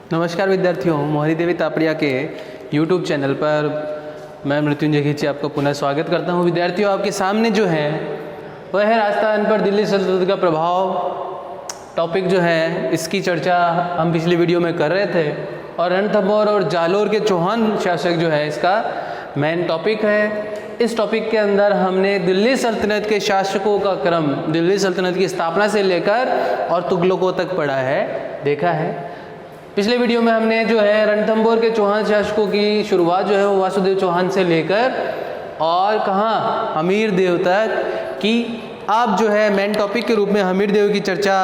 नमस्कार विद्यार्थियों, मोहरी देवी तापड़िया के YouTube चैनल पर मैं मृत्युंजय खींची आपको पुनः स्वागत करता हूं। विद्यार्थियों, आपके सामने जो है वह है राजस्थान पर दिल्ली सल्तनत का प्रभाव। टॉपिक जो है इसकी चर्चा हम पिछली वीडियो में कर रहे थे और रणथंभौर और जालोर के चौहान शासक जो है इसका मेन टॉपिक है। इस टॉपिक के अंदर हमने दिल्ली सल्तनत के शासकों का क्रम, दिल्ली सल्तनत की स्थापना से लेकर और तुगलकों तक पढ़ा है, देखा है। पिछले वीडियो में हमने जो है रणथंभौर के चौहान शासकों की शुरुआत जो है वो वासुदेव चौहान से लेकर और कहाँ हमीर देव तक की। आप जो है मेन टॉपिक के रूप में हमीर देव की चर्चा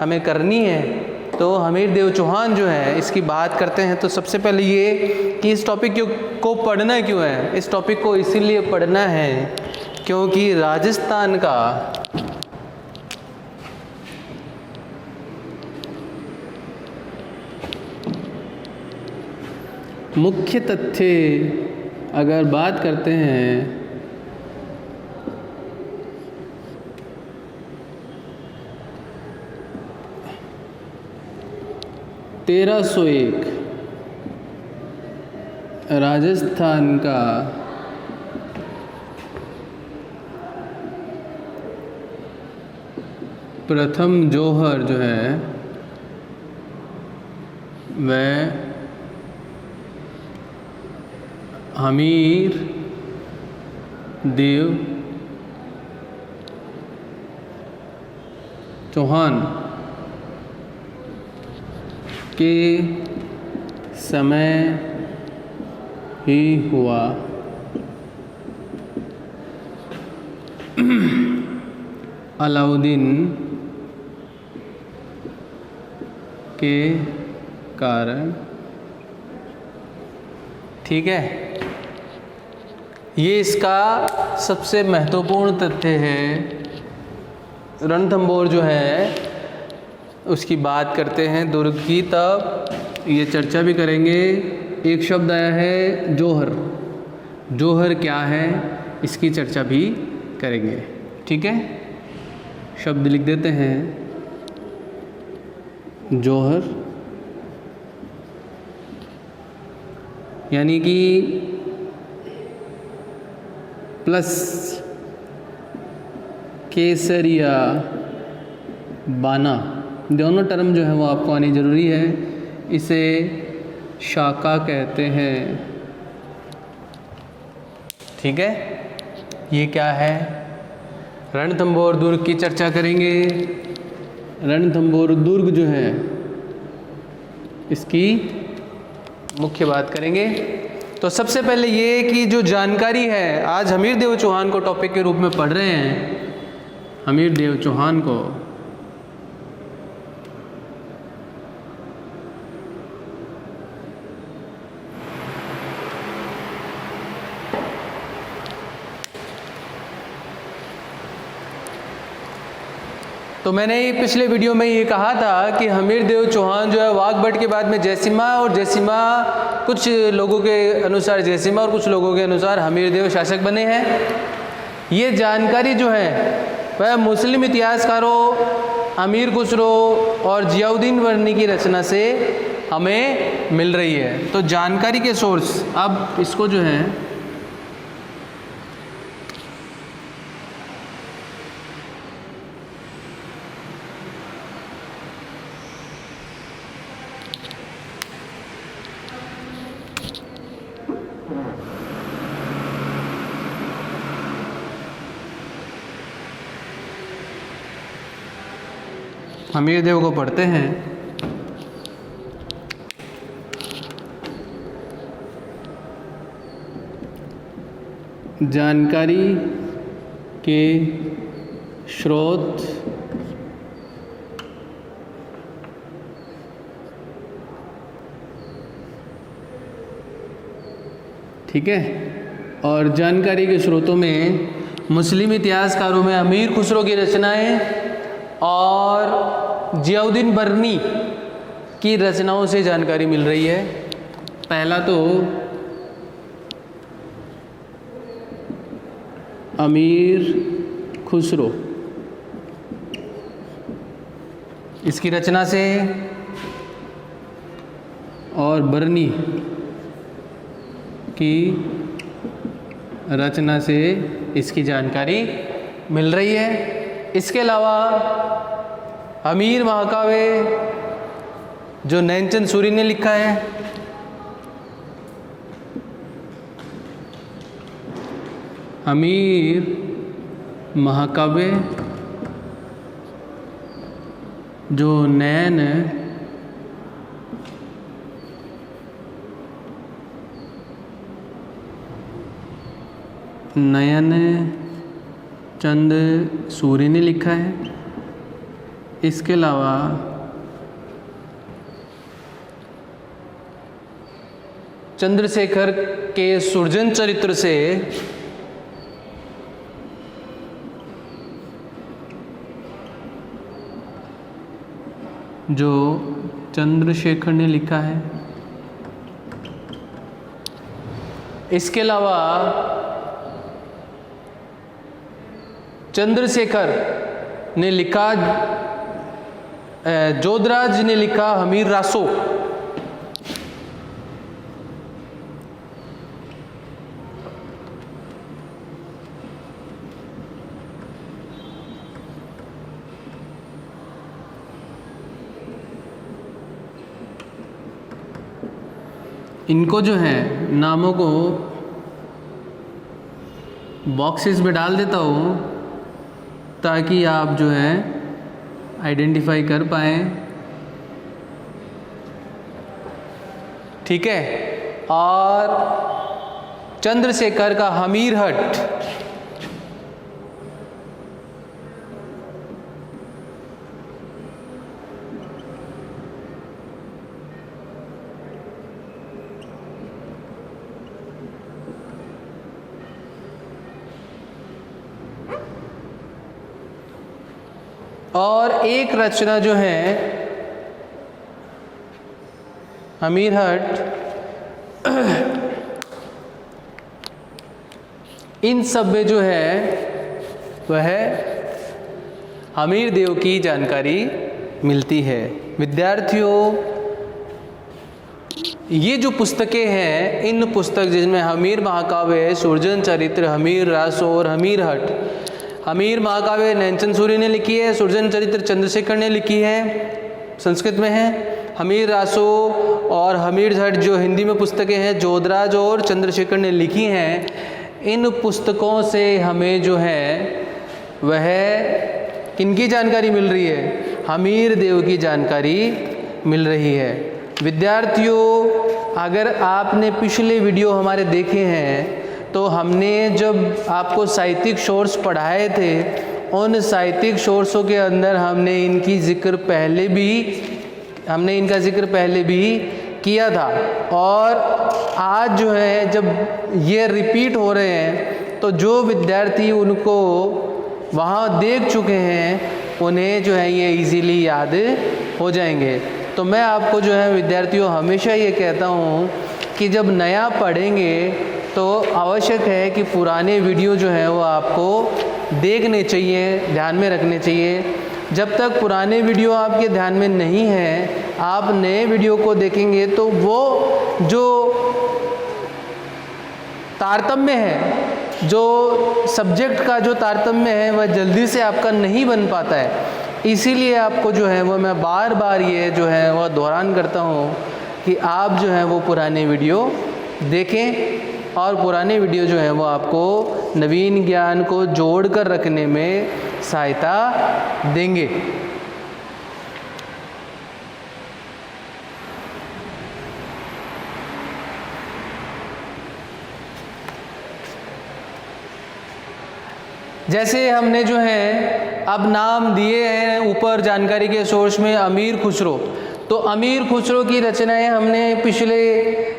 हमें करनी है, तो हमीर देव चौहान जो है इसकी बात करते हैं। तो सबसे पहले ये कि इस टॉपिक को पढ़ना क्यों है। इस टॉपिक को इसीलिए पढ़ना है क्योंकि राजस्थान का मुख्य तथ्य अगर बात करते हैं (1301) राजस्थान का प्रथम जौहर जो है वह हमीर देव चौहान के समय ही हुआ। अलाउद्दीन के कारण, ठीक है। ये इसका सबसे महत्वपूर्ण तथ्य है। रणथंभौर जो है उसकी बात करते हैं दुर्ग की, तब ये चर्चा भी करेंगे। एक शब्द आया है जौहर, जौहर क्या है इसकी चर्चा भी करेंगे, ठीक है। शब्द लिख देते हैं जौहर, यानी कि प्लस केसरिया बाना, दोनों टर्म जो है वो आपको आनी जरूरी है। इसे शाका कहते हैं, ठीक है। ये क्या है? रणथंभौर दुर्ग की चर्चा करेंगे। रणथंभौर दुर्ग जो है इसकी मुख्य बात करेंगे। तो सबसे पहले ये कि जो जानकारी है, आज हमीर देव चौहान को टॉपिक के रूप में पढ़ रहे हैं। हमीर देव चौहान को तो मैंने पिछले वीडियो में ये कहा था कि हमीर देव चौहान जो है वाघभट के बाद में जयसिम्हा, और जयसिम्हा कुछ लोगों के अनुसार जयसिम्हा और कुछ लोगों के अनुसार हमीर देव शासक बने हैं। ये जानकारी जो है वह मुस्लिम इतिहासकारों अमीर खुसरो और जियाउद्दीन वर्नी की रचना से हमें मिल रही है। तो जानकारी के सोर्स, अब इसको जो है हमीर देव को पढ़ते हैं। जानकारी के स्रोत ठीक है, और जानकारी के स्रोतों में मुस्लिम इतिहासकारों में अमीर खुसरो की रचनाएं और जियाउद्दीन बर्नी की रचनाओं से जानकारी मिल रही है। पहला तो अमीर खुसरो, इसकी रचना से और बरनी की रचना से इसकी जानकारी मिल रही है। इसके अलावा हमीर महाकाव्य जो नैनचंद सूरी ने लिखा है, हमीर महाकाव्य जो नयन चंद सूरी ने लिखा है। इसके अलावा चंद्रशेखर के सुरजन चरित्र से जो चंद्रशेखर ने लिखा है। इसके अलावा चंद्रशेखर ने लिखा, जोधराज ने लिखा हमीर रासो। इनको जो है नामों को बॉक्सेस में डाल देता हूँ ताकि आप जो है आइडेंटिफाई कर पाएँ। ठीक है। और चंद्रशेखर का हमीरहट और एक रचना जो है हमीरहट, इन सब में जो है वह हमीर देव की जानकारी मिलती है। विद्यार्थियों, ये जो पुस्तकें हैं, इन पुस्तक जिसमें हमीर महाकाव्य, सुरजन चरित्र, हमीर रासो और हमीरहट, हमीर महाकाव्य नैनचंद सूरी ने लिखी है, सुरजन चरित्र चंद्रशेखर ने लिखी है, संस्कृत में है। हमीर रासो और हमीरहट जो हिंदी में पुस्तकें हैं, जोधराज और चंद्रशेखर ने लिखी हैं। इन पुस्तकों से हमें जो है वह किनकी जानकारी मिल रही है? हमीर देव की जानकारी मिल रही है। विद्यार्थियों, अगर आपने पिछले वीडियो हमारे देखे हैं तो हमने जब आपको साहित्यिक सोर्स पढ़ाए थे, उन साहित्यिक सोर्सों के अंदर हमने इनका जिक्र पहले भी किया था। और आज जो है जब ये रिपीट हो रहे हैं तो जो विद्यार्थी उनको वहाँ देख चुके हैं उन्हें जो है ये इजीली याद हो जाएंगे। तो मैं आपको जो है विद्यार्थियों हमेशा ये कहता हूँ कि जब नया पढ़ेंगे तो आवश्यक है कि पुराने वीडियो जो है वो आपको देखने चाहिए, ध्यान में रखने चाहिए। जब तक पुराने वीडियो आपके ध्यान में नहीं है, आप नए वीडियो को देखेंगे तो वो जो तारतम्य है, जो सब्जेक्ट का जो तारतम्य है, वह जल्दी से आपका नहीं बन पाता है। इसीलिए आपको जो है वो मैं बार बार ये जो है वह दोहरान करता हूँ कि आप जो है वो पुराने वीडियो देखें, और पुराने वीडियो जो है वो आपको नवीन ज्ञान को जोड़ कर रखने में सहायता देंगे। जैसे हमने जो है अब नाम दिए हैं ऊपर जानकारी के सोर्स में अमीर खुसरो, तो अमीर खुसरो की रचनाएं हमने पिछले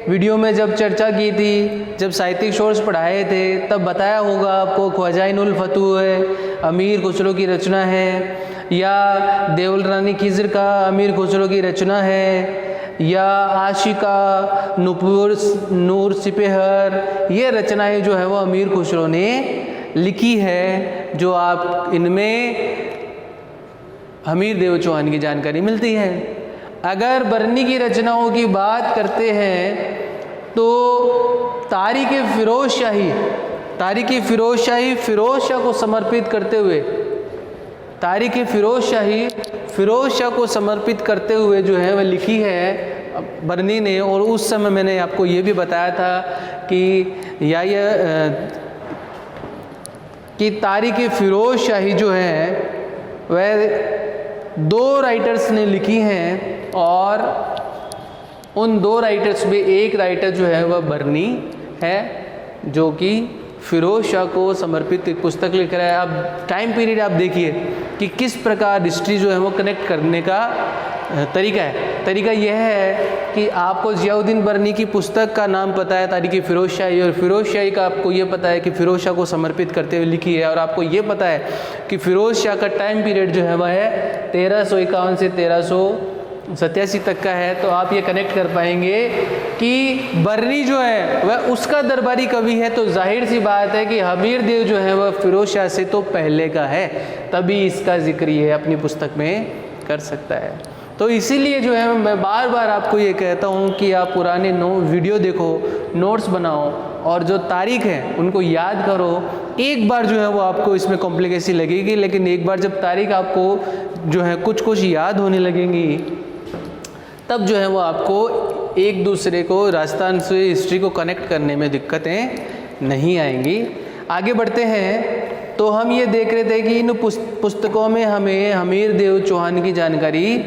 वीडियो में जब चर्चा की थी, जब साहित्यिक सोर्स पढ़ाए थे, तब बताया होगा आपको ख्वाजाइनुल फतूह अमीर खुसरो की रचना है, या देवल रानी खिज़र का अमीर खुसरो की रचना है, या आशिका नूर सिपहर, ये रचनाएं जो है वो अमीर खुसरो ने लिखी है, जो आप इनमें हमीर देव चौहान की जानकारी मिलती है। अगर बरनी की रचनाओं की बात करते हैं तो तारीख फिरोज शाह को समर्पित करते हुए, तारीख फिरोज शाह को समर्पित करते हुए जो है वह लिखी है बरनी ने। और उस समय मैंने आपको ये भी बताया था कि तारीख फिरोज शाही जो है वह 2 राइटर्स ने लिखी हैं, और उन 2 राइटर्स में एक राइटर जो है वह बरनी है, जो कि फिरोज शाह को समर्पित एक पुस्तक लिख रहा है। अब टाइम पीरियड आप देखिए कि किस प्रकार हिस्ट्री जो है वो कनेक्ट करने का तरीका यह है कि आपको जियाउद्दीन बरनी की पुस्तक का नाम पता है तारीख फिरोज शाही, और फिरोज शाही का आपको ये पता है कि फिरोज शाह को समर्पित करते हुए लिखी है, और आपको ये पता है कि फिरोज शाह का टाइम पीरियड जो है वह है 1351 से 1387 तक का है। तो आप ये कनेक्ट कर पाएंगे कि बरनी जो है वह उसका दरबारी कवि है, तो जाहिर सी बात है कि हमीर देव जो है वह फिरोज शाह से तो पहले का है, तभी इसका जिक्र ये अपनी पुस्तक में कर सकता है। तो इसीलिए जो है मैं बार बार आपको ये कहता हूँ कि आप पुराने वीडियो देखो, नोट्स बनाओ, और जो तारीख है उनको याद करो। एक बार जो है वो आपको इसमें कॉम्प्लिकेसी लगेगी, लेकिन एक बार जब तारीख आपको जो है कुछ याद होने लगेंगी, तब जो है वो आपको एक दूसरे को राजस्थान से हिस्ट्री को कनेक्ट करने में दिक्कतें नहीं आएंगी। आगे बढ़ते हैं तो हम ये देख रहे थे कि इन पुस्तकों में हमें हमीर देव चौहान की जानकारी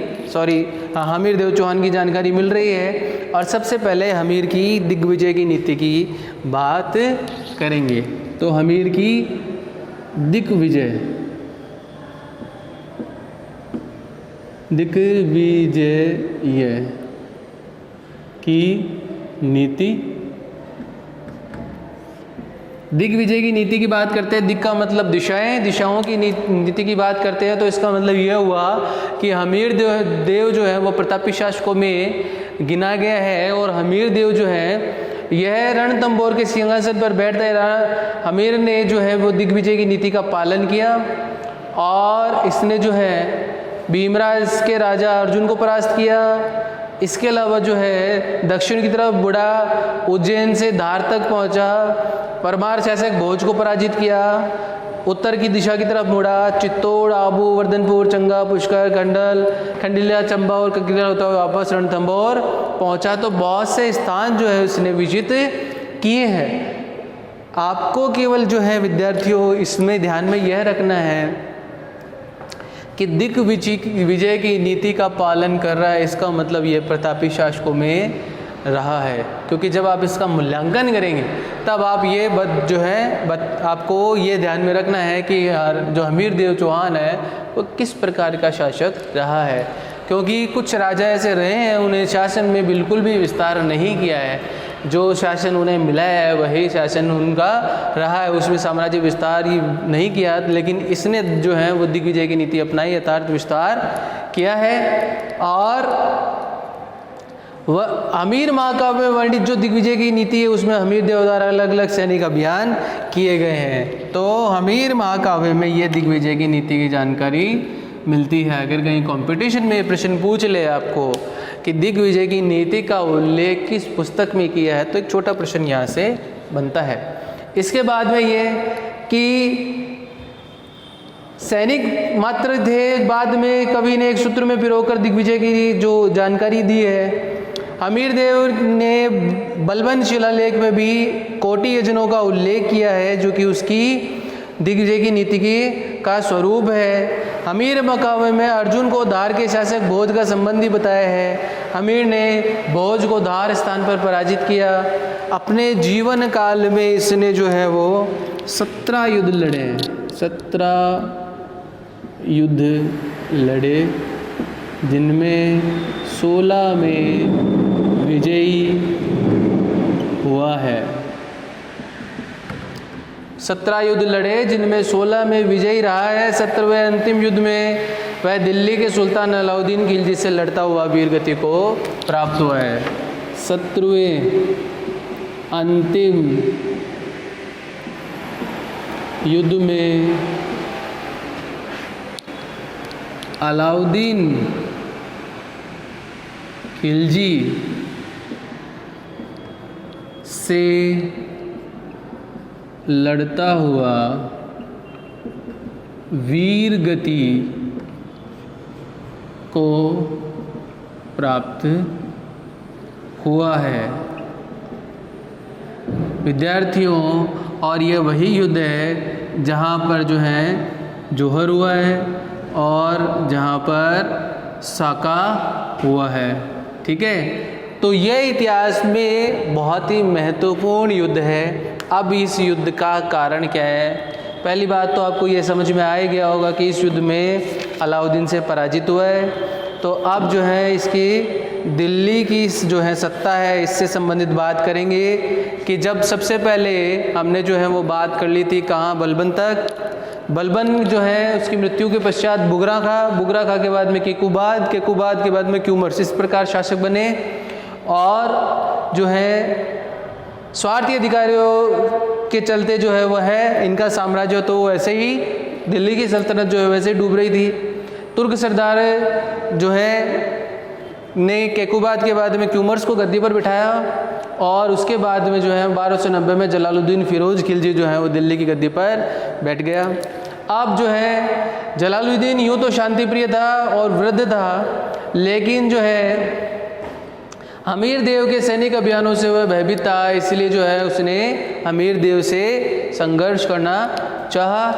मिल रही है। और सबसे पहले हमीर की दिग्विजय की नीति की बात करेंगे। तो हमीर की दिग्विजय की नीति, दिग्विजय की नीति की बात करते हैं। दिग का मतलब दिशाओं की नीति की बात करते हैं। तो इसका मतलब यह हुआ कि हमीर देव जो है वो प्रतापी शासकों में गिना गया है, और हमीर देव जो है यह रणथंभौर के सिंहासन पर बैठते रहा। हमीर ने जो है वो दिग्विजय की नीति का पालन किया, और इसने जो है भीमराज के राजा अर्जुन को परास्त किया। इसके अलावा जो है दक्षिण की तरफ बुढ़ा उज्जैन से धार तक पहुंचा, परमार शासक भोज को पराजित किया। उत्तर की दिशा की तरफ मुड़ा, चित्तौड़, आबू, वर्धनपुर, चंगा, पुष्कर, खंडिल्या, चंबा और ककीरा होता हुआ वापस रणथंभौर पहुंचा। तो बहुत से स्थान जो है उसने विजित किए हैं। आपको केवल जो है विद्यार्थियों इसमें ध्यान में यह रखना है कि दिग्विजय की नीति का पालन कर रहा है, इसका मतलब ये प्रतापी शासकों में रहा है। क्योंकि जब आप इसका मूल्यांकन करेंगे तब आप ये आपको ये ध्यान में रखना है कि जो हमीर देव चौहान है वो किस प्रकार का शासक रहा है। क्योंकि कुछ राजा ऐसे रहे हैं उन्हें शासन में बिल्कुल भी विस्तार नहीं किया है, जो शासन उन्हें मिला है वही शासन उनका रहा है, उसमें साम्राज्य विस्तार ही नहीं किया। लेकिन इसने जो है वो दिग्विजय की नीति अपनाई, यथार्थ विस्तार किया है। और वह हमीर महाकाव्य में वर्णित जो दिग्विजय की नीति है उसमें हमीर देव द्वारा अलग अलग सैनिक अभियान किए गए हैं। तो हमीर महाकाव्य में ये दिग्विजय की नीति की जानकारी मिलती है। अगर कहीं कंपटीशन में प्रश्न पूछ ले आपको कि दिग्विजय की नीति का उल्लेख किस पुस्तक में किया है, तो एक छोटा प्रश्न यहाँ से बनता है। इसके बाद में ये कि सैनिक मात्र थे, बाद में कवि ने एक सूत्र में पिरोकर दिग्विजय की जो जानकारी दी है। हमीर देव ने बलबन शिलालेख में भी कोटि यजनों का उल्लेख किया है, जो कि उसकी दिग्विजय की नीति का स्वरूप है। हमीर मकावे में अर्जुन को धार के शासक भोज का संबंधी बताया है। हमीर ने भोज को धार स्थान पर पराजित किया। अपने जीवन काल में इसने जो है वो 17 युद्ध लड़े, 17 युद्ध लड़े, जिनमें 16 में विजयी हुआ है। 17 युद्ध लड़े जिनमें 16 में विजयी रहा है। 17वें अंतिम युद्ध में वह दिल्ली के सुल्तान अलाउद्दीन खिलजी से लड़ता हुआ वीरगति को प्राप्त हुआ है। 17वें अंतिम युद्ध में खिलजी से लड़ता हुआ वीर गति को प्राप्त हुआ है। विद्यार्थियों, और ये वही युद्ध है जहाँ पर जो है जौहर हुआ है और जहाँ पर साका हुआ है। ठीक है, तो यह इतिहास में बहुत ही महत्वपूर्ण युद्ध है। अब इस युद्ध का कारण क्या है? पहली बात तो आपको ये समझ में आ ही गया होगा कि इस युद्ध में अलाउद्दीन से पराजित हुआ है। तो अब जो है इसकी दिल्ली की जो है सत्ता है, इससे संबंधित बात करेंगे कि जब सबसे पहले हमने जो है वो बात कर ली थी कहाँ, बलबन तक। बलबन जो है उसकी मृत्यु के पश्चात बुगरा खा के बाद में केकूबाद के बाद में क्यूमर्स, इस प्रकार शासक बने। और जो है स्वार्थी अधिकारियों के चलते जो है वह है इनका साम्राज्य तो वैसे ही दिल्ली की सल्तनत जो है वैसे ही डूब रही थी। तुर्क सरदार जो है ने केकूबाद के बाद में क्यूमर्स को गद्दी पर बिठाया और उसके बाद में जो है 1290 में जलालुद्दीन फिरोज खिलजी जो है वो दिल्ली की गद्दी पर बैठ गया। अब जो है जलालुद्दीन यूँ तो शांति प्रिय था और वृद्ध था, लेकिन जो है अमीर देव के सैनिक अभियानों से वह भयभीत था, इसलिए जो है उसने अमीर देव से संघर्ष करना चाहा।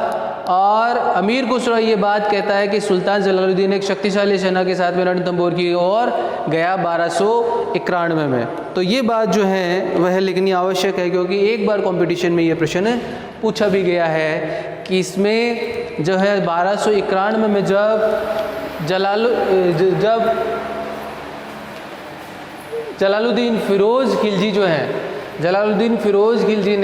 और अमीर खुसरो ये बात कहता है कि सुल्तान जलालुद्दीन एक शक्तिशाली सेना के साथ में रणथंभौर की ओर गया 1291 में। तो ये बात जो है वह लिखनी आवश्यक है, क्योंकि एक बार कंपटीशन में ये प्रश्न पूछा भी गया है कि इसमें जो है 1291 में जब जलालुद्दीन फिरोज खिलजी जो है, जलालुद्दीन फिरोज खिलजी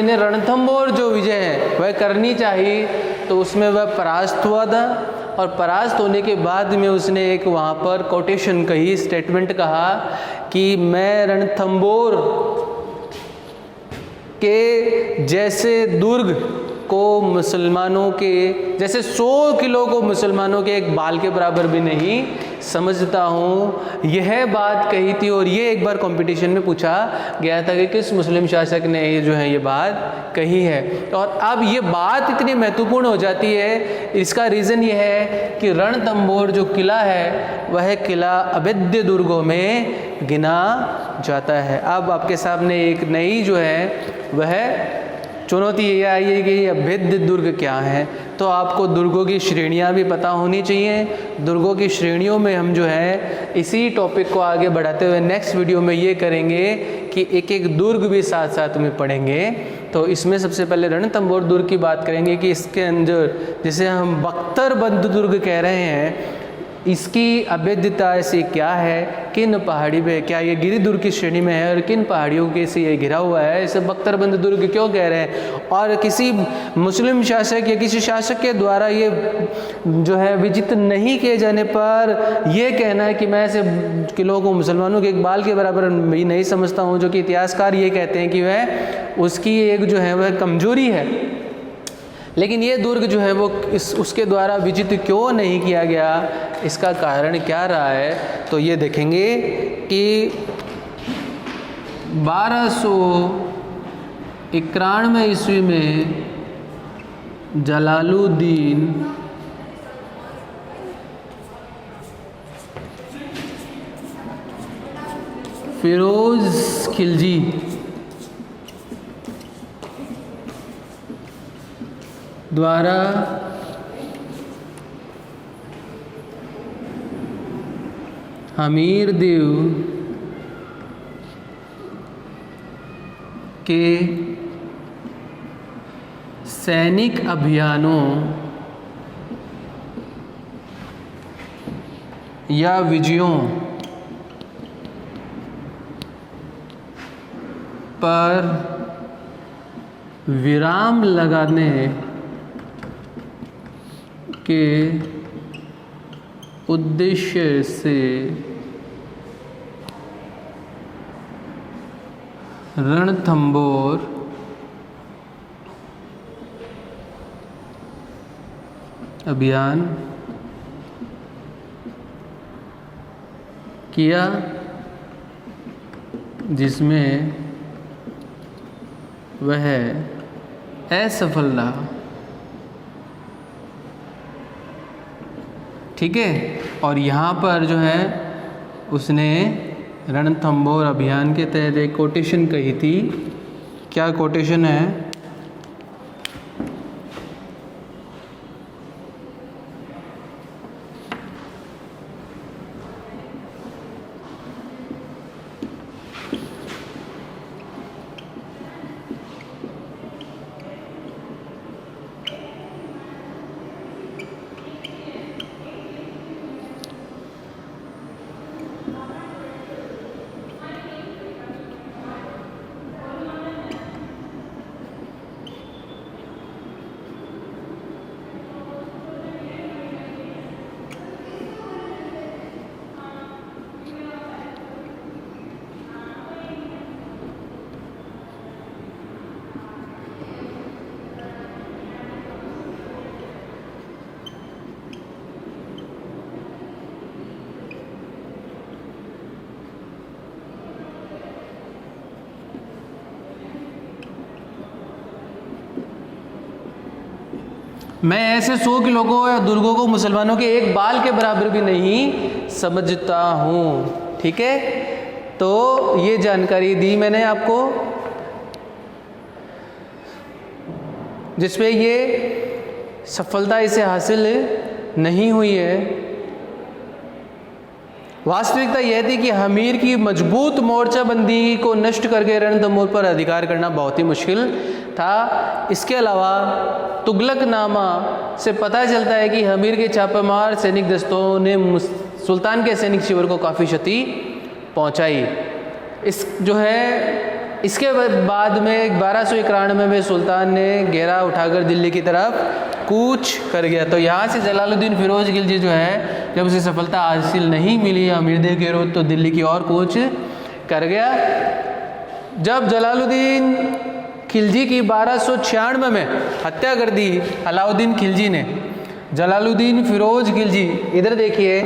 ने रणथंभौर जो विजय है वह करनी चाहिए, तो उसमें वह परास्त हुआ था। और परास्त होने के बाद में उसने एक वहाँ पर कोटेशन कही, स्टेटमेंट कहा कि मैं रणथंभौर के जैसे दुर्ग को मुसलमानों के जैसे 100 किलो को मुसलमानों के एक बाल के बराबर भी नहीं समझता हूँ, यह बात कही थी। और ये एक बार कंपटीशन में पूछा गया था कि किस मुस्लिम शासक ने ये जो है ये बात कही है। और अब ये बात इतनी महत्वपूर्ण हो जाती है, इसका रीज़न ये है कि रणथंभौर जो किला है वह किला अभेद्य दुर्गों में गिना जाता है। अब आपके सामने एक नई जो है वह चुनौती ये आई है कि अभेद्य दुर्ग क्या है। तो आपको दुर्गों की श्रेणियां भी पता होनी चाहिए। दुर्गों की श्रेणियों में हम जो है इसी टॉपिक को आगे बढ़ाते हुए नेक्स्ट वीडियो में ये करेंगे कि एक एक दुर्ग भी साथ साथ में पढ़ेंगे। तो इसमें सबसे पहले रणथंभौर दुर्ग की बात करेंगे कि इसके अंदर जिसे हम बख्तरबंद दुर्ग कह रहे हैं, इसकी अभेद्यता ऐसी क्या है, किन पहाड़ी पे, क्या ये गिरिदुर्ग की श्रेणी में है और किन पहाड़ियों के से ये घिरा हुआ है, इसे बख्तरबंद दुर्ग क्यों कह रहे हैं। और किसी मुस्लिम शासक या किसी शासक के द्वारा ये जो है विजित नहीं किए जाने पर यह कहना है कि मैं ऐसे किलों को मुसलमानों के एक बाल के बराबर भी नहीं समझता हूँ, जो कि इतिहासकार ये कहते हैं कि वह उसकी एक जो है वह कमजोरी है। लेकिन ये दुर्ग जो है वो उसके द्वारा विजित क्यों नहीं किया गया, इसका कारण क्या रहा है, तो ये देखेंगे कि 1291 ईस्वी में जलालुद्दीन फिरोज खिलजी द्वारा अमीर देव के सैनिक अभियानों या विजयों पर विराम लगाने के उद्देश्य से अभियान किया जिसमें वह असफल रहा। ठीक है, और यहाँ पर जो है उसने रणथंभौर अभियान के तहत एक कोटेशन कही थी। क्या कोटेशन है? मैं ऐसे 100 लोगों या दुर्गों को मुसलमानों के एक बाल के बराबर भी नहीं समझता हूँ। ठीक है, तो ये जानकारी दी मैंने आपको, जिसमें ये सफलता इसे हासिल नहीं हुई है। वास्तविकता यह थी कि हमीर की मजबूत मोर्चाबंदी को नष्ट करके रणथंभौर पर अधिकार करना बहुत ही मुश्किल था। इसके अलावा तुगलकनामा से पता चलता है कि हमीर के छापेमार सैनिक दस्तों ने सुल्तान के सैनिक शिविर को काफ़ी क्षति पहुंचाई। इस जो है इसके बाद में 1291 में सुल्तान ने घेरा उठाकर दिल्ली की तरफ कूच कर गया। तो यहाँ से जलालुद्दीन फिरोज खिलजी जो है, जब उसे सफलता हासिल नहीं मिली अमीरदेव के विरुद्ध, तो दिल्ली की ओर कूच कर गया। जब जलालुद्दीन खिलजी की 1296 में हत्या कर दी अलाउद्दीन खिलजी ने, जलालुद्दीन फिरोज खिलजी, इधर देखिए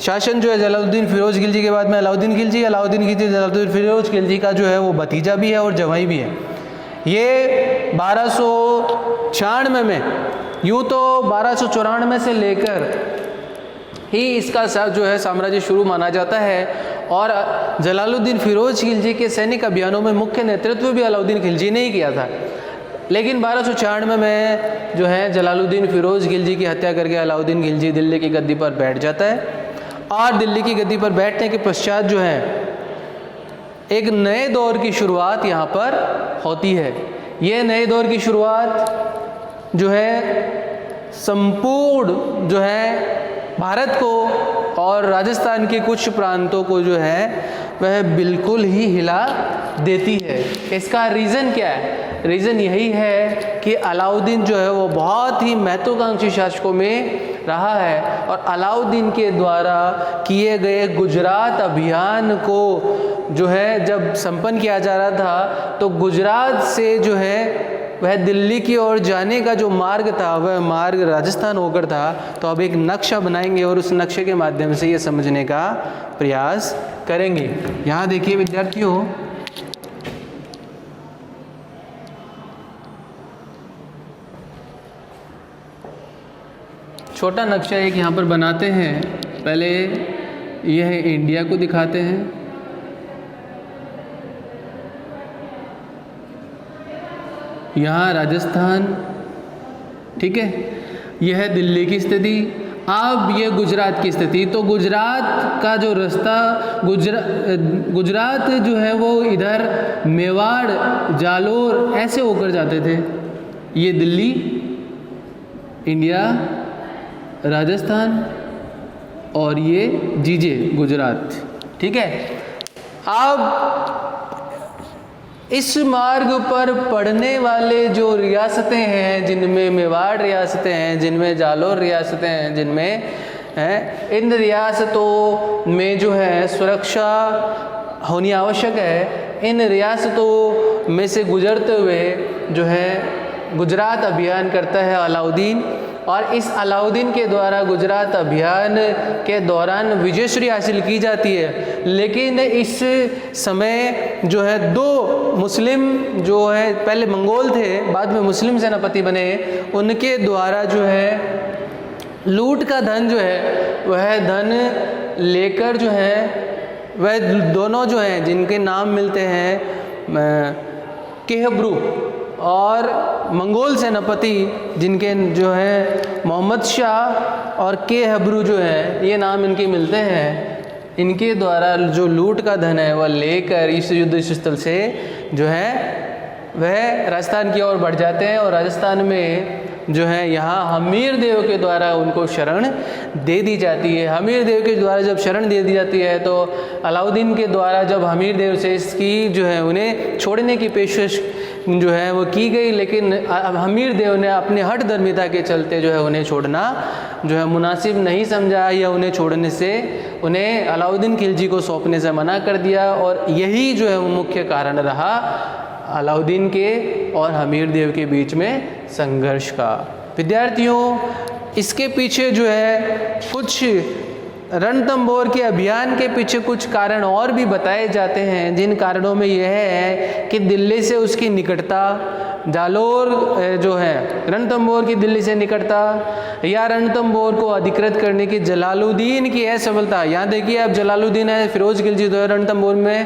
शासन जो है जलालुद्दीन फिरोज खिलजी के बाद में अलाउद्दीन खिलजी जलालुद्दीन फिरोज खिलजी का जो है वो भतीजा भी है और जवाई भी है। ये 1296 में, यूँ तो 1294 से लेकर ही इसका जो है साम्राज्य शुरू माना जाता है, और जलालुद्दीन फिरोज खिलजी के सैनिक अभियानों में मुख्य नेतृत्व भी अलाउद्दीन खिलजी ने ही किया था। लेकिन 1296 में जो है जलालुद्दीन फिरोज खिलजी की हत्या करके अलाउद्दीन खिलजी दिल्ली की गद्दी पर बैठ जाता है, और दिल्ली की गद्दी पर बैठने के पश्चात जो है एक नए दौर की शुरुआत यहाँ पर होती है। ये नए दौर की शुरुआत जो है संपूर्ण जो है भारत को और राजस्थान के कुछ प्रांतों को जो है वह बिल्कुल ही हिला देती है। इसका रीज़न क्या है? रीज़न यही है कि अलाउद्दीन जो है वो बहुत ही महत्वाकांक्षी शासकों में रहा है, और अलाउद्दीन के द्वारा किए गए गुजरात अभियान को जो है जब संपन्न किया जा रहा था, तो गुजरात से जो है वह दिल्ली की ओर जाने का जो मार्ग था वह मार्ग राजस्थान होकर था। तो अब एक नक्शा बनाएंगे और उस नक्शे के माध्यम से ये समझने का प्रयास करेंगे। यहाँ देखिए विद्यार्थियों, छोटा नक्शा एक यहाँ पर बनाते हैं। पहले यह इंडिया को दिखाते हैं, यहाँ राजस्थान, ठीक है, यह है दिल्ली की स्थिति। अब ये गुजरात की स्थिति, तो गुजरात का जो रास्ता गुजरात जो है वो इधर मेवाड़, जालोर ऐसे होकर जाते थे। ये दिल्ली, इंडिया, राजस्थान और ये जीजे गुजरात, ठीक है। अब इस मार्ग पर पड़ने वाले जो रियासतें हैं, जिनमें मेवाड़ रियासतें हैं, जिनमें जालोर रियासतें हैं, जिनमें हैं, इन रियासतों में जो है सुरक्षा होनी आवश्यक है। इन रियासतों में से गुजरते हुए जो है गुजरात अभियान करता है अलाउद्दीन और इस अलाउद्दीन के द्वारा गुजरात अभियान के दौरान विजयश्री हासिल की जाती है। लेकिन इस समय जो है दो मुस्लिम जो है, पहले मंगोल थे बाद में मुस्लिम सेनापति बने, उनके द्वारा जो है लूट का धन जो है वह धन लेकर जो है वह दोनों जो हैं जिनके नाम मिलते हैं केहब्रू और मंगोल सेनापति जिनके जो है मोहम्मद शाह और केहब्रू जो है ये नाम इनके मिलते हैं, इनके द्वारा जो लूट का धन है वह लेकर इस युद्ध स्थल से जो है वह राजस्थान की ओर बढ़ जाते हैं। और राजस्थान में जो है यहाँ हमीर देव के द्वारा उनको शरण दे दी जाती है। हमीर देव के द्वारा जब शरण दे दी जाती है तो अलाउद्दीन के द्वारा जब हमीर देव से इसकी जो है उन्हें छोड़ने की पेशकश जो है वो की गई, लेकिन हमीर देव ने अपने हठ धर्मिता के चलते जो है उन्हें छोड़ना जो है मुनासिब नहीं समझा, या उन्हें छोड़ने से उन्हें अलाउद्दीन खिलजी को सौंपने से मना कर दिया। और यही जो है वो मुख्य कारण रहा अलाउद्दीन के और हमीर देव के बीच में संघर्ष का। विद्यार्थियों, इसके पीछे जो है कुछ रणथंभौर के अभियान के पीछे कुछ कारण और भी बताए जाते हैं, जिन कारणों में यह है कि दिल्ली से उसकी निकटता, जालोर जो है रणथंभौर की दिल्ली से निकटता, या रणथंभौर को अधिकृत करने की जलालुद्दीन की असफलता। यहाँ देखिए अब जलालुद्दीन है, फिरोज खिलजी जो है रणथंभौर में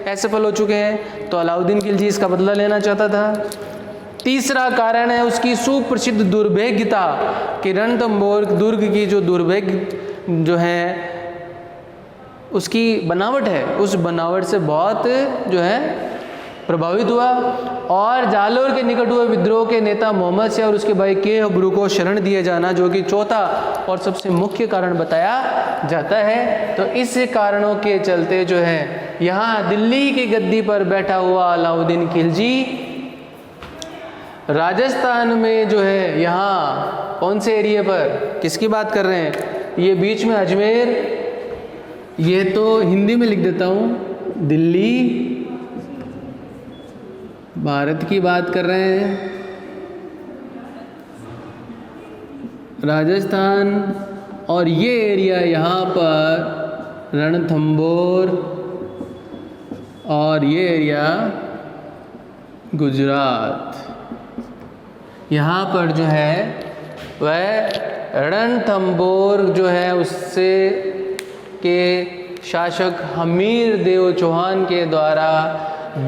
असफल हो चुके हैं, तो अलाउद्दीन खिलजी इसका बदला लेना चाहता था। तीसरा कारण है उसकी सुप्रसिद्ध दुर्भेद्यता कि रणथंभौर दुर्ग की जो दुर्भेद्य जो है उसकी बनावट है, उस बनावट से बहुत जो है प्रभावित हुआ। और जालोर के निकट हुए विद्रोह के नेता मोहम्मद शाह और उसके भाई केहब्रू को शरण दिए जाना, जो कि चौथा और सबसे मुख्य कारण बताया जाता है। तो इस कारणों के चलते जो है यहाँ दिल्ली की गद्दी पर बैठा हुआ अलाउद्दीन खिलजी राजस्थान में जो है यहाँ कौन से एरिया पर, किसकी बात कर रहे हैं, ये बीच में अजमेर, ये तो हिंदी में लिख देता हूँ, दिल्ली भारत की बात कर रहे हैं, राजस्थान, और ये एरिया यहाँ पर रणथंभौर, और ये एरिया गुजरात। यहाँ पर जो है वह रणथंभौर जो है उससे के शासक हमीर देव चौहान के द्वारा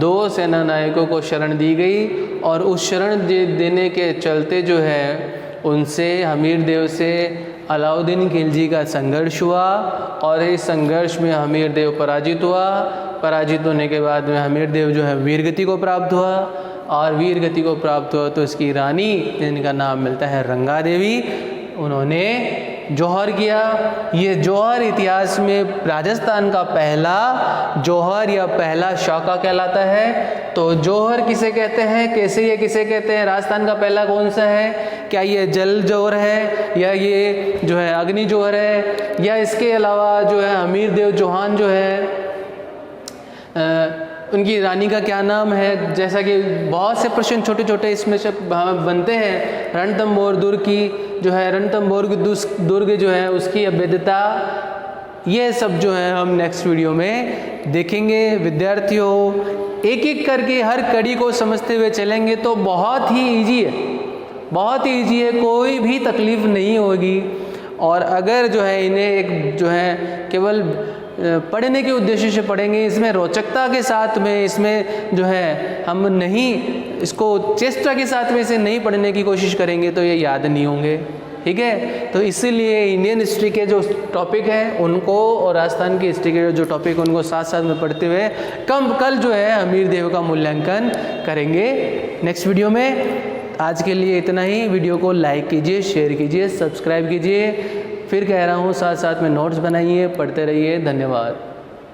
दो सेना नायकों को शरण दी गई, और उस शरण देने के चलते जो है उनसे हमीर देव से अलाउद्दीन खिलजी का संघर्ष हुआ, और इस संघर्ष में हमीर देव पराजित हुआ। पराजित होने के बाद में हमीर देव जो है वीरगति को प्राप्त हुआ, और वीरगति को प्राप्त हुआ तो इसकी रानी जिनका नाम मिलता है रंगा देवी, उन्होंने जौहर किया। ये जौहर इतिहास में राजस्थान का पहला जौहर या पहला शाका कहलाता है। तो जौहर किसे कहते हैं, कैसे ये किसे कहते हैं, राजस्थान का पहला कौन सा है, क्या ये जल जौहर है, या ये जो है अग्नि जौहर है, या इसके अलावा जो है हमीर देव चौहान जो है उनकी रानी का क्या नाम है। जैसा कि बहुत से प्रश्न छोटे छोटे इसमें से बनते हैं। रणथंभौर दुर्ग की जो है, रणथंभौर दुर्ग जो है उसकी अभेद्यता, ये सब जो है हम नेक्स्ट वीडियो में देखेंगे। विद्यार्थियों, एक एक करके हर कड़ी को समझते हुए चलेंगे तो बहुत ही ईजी है, बहुत ही ईजी है, कोई भी तकलीफ नहीं होगी। और अगर जो है इन्हें एक जो है केवल पढ़ने के उद्देश्य से पढ़ेंगे, इसमें रोचकता के साथ में, इसमें जो है हम नहीं इसको चेष्टा के साथ में इसे नहीं पढ़ने की कोशिश करेंगे तो ये याद नहीं होंगे। ठीक है, तो इसीलिए इंडियन हिस्ट्री के जो टॉपिक हैं उनको और राजस्थान की हिस्ट्री के जो टॉपिक उनको साथ साथ में पढ़ते हुए कल जो है हमीर देव का मूल्यांकन करेंगे नेक्स्ट वीडियो में। आज के लिए इतना ही। वीडियो को लाइक कीजिए, शेयर कीजिए, सब्सक्राइब कीजिए। फिर कह रहा हूँ साथ साथ में नोट्स बनाइए, पढ़ते रहिए। धन्यवाद।